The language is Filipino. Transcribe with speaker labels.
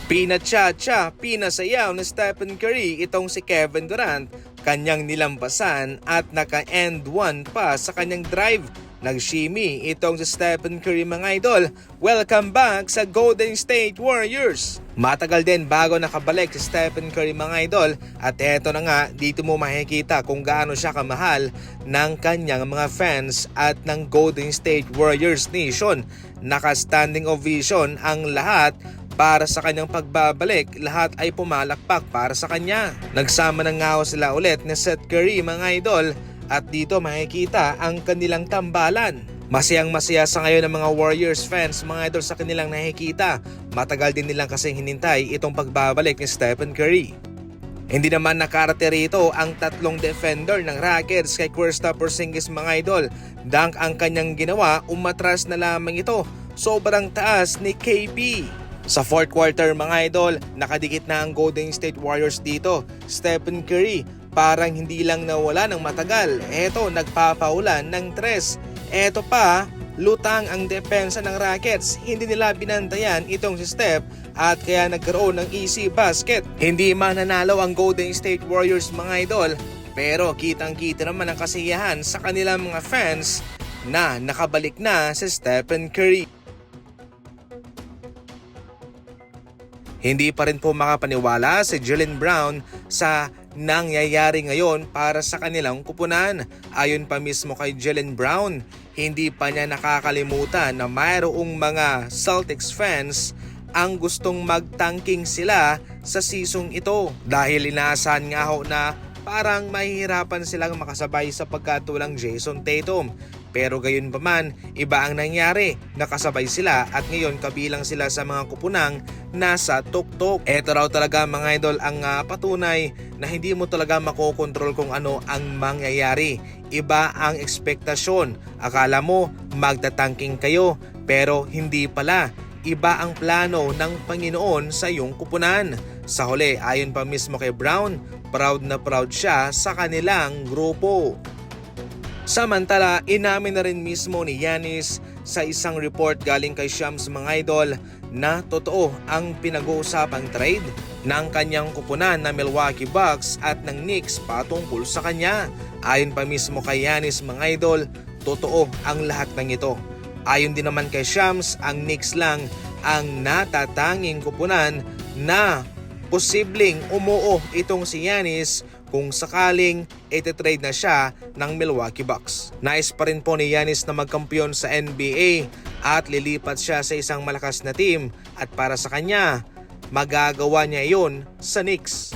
Speaker 1: Pinatsa-tsa, pinasayaw ni Stephen Curry itong si Kevin Durant, kanyang nilampasan at naka-end one pa sa kanyang drive. Nag-shimmy itong si Stephen Curry mga idol. Welcome back sa Golden State Warriors! Matagal din bago nakabalik si Stephen Curry mga idol at eto na nga, dito mo makikita kung gaano siya kamahal ng kanyang mga fans at ng Golden State Warriors Nation. Naka-standing ovation ang lahat para sa kanyang pagbabalik, lahat ay pumalakpak para sa kanya. Nagsama na nga sila ulit ni Seth Curry mga idol at dito makikita ang kanilang tambalan. Masayang masaya sa ngayon ng mga Warriors fans mga idol sa kanilang nakikita. Matagal din nilang kasing hinintay itong pagbabalik ni Stephen Curry. Hindi naman nakarate rito ang tatlong defender ng Rockets kay Kristaps Porzingis mga idol. Dunk ang kanyang ginawa, umatras na lamang ito. Sobrang taas ni KP. Sa fourth quarter mga idol, nakadikit na ang Golden State Warriors dito. Stephen Curry parang hindi lang nawala ng matagal. Eto, nagpapaulan ng tres. Eto pa, lutang ang depensa ng Rockets. Hindi nila binantayan itong si Steph at kaya nagkaroon ng easy basket. Hindi man nanalo ang Golden State Warriors mga idol, pero kitang-kita naman ang kasiyahan sa kanilang mga fans na nakabalik na si Stephen Curry. Hindi pa rin po makapaniwala si Jaylen Brown sa nangyayari ngayon para sa kanilang kupunan. Ayon pa mismo kay Jaylen Brown, hindi pa niya nakakalimutan na mayroong mga Celtics fans ang gustong magtanking sila sa season ito dahil inaasahan nga ho na parang mahihirapan silang makasabay sa pagkatulang Jason Tatum. Pero gayon pa man, iba ang nangyari, nakasabay sila at ngayon kabilang sila sa mga kupunang nasa tuktok. Eto raw talaga mga idol ang patunay na hindi mo talaga makokontrol kung ano ang mangyayari. Iba ang ekspektasyon. Akala mo magtatangking kayo pero hindi pala. Iba ang plano ng Panginoon sa iyong kupunan. Sa huli, ayon pa mismo kay Brown, proud na proud siya sa kanilang grupo. Samantala, inamin na rin mismo ni Giannis sa isang report galing kay Shams mga idol na totoo ang pinag-uusapang trade ng kanyang kupunan na Milwaukee Bucks at ng Knicks patungkol sa kanya. Ayon pa mismo kay Giannis mga idol, totoo ang lahat ng ito. Ayon din naman kay Shams, ang Knicks lang ang natatanging kupunan na posibleng umuo itong si Giannis kung sakaling ititrade na siya ng Milwaukee Bucks. Nais pa rin po ni Giannis na magkampiyon sa NBA at lilipat siya sa isang malakas na team at para sa kanya, magagawa niya iyon sa Knicks.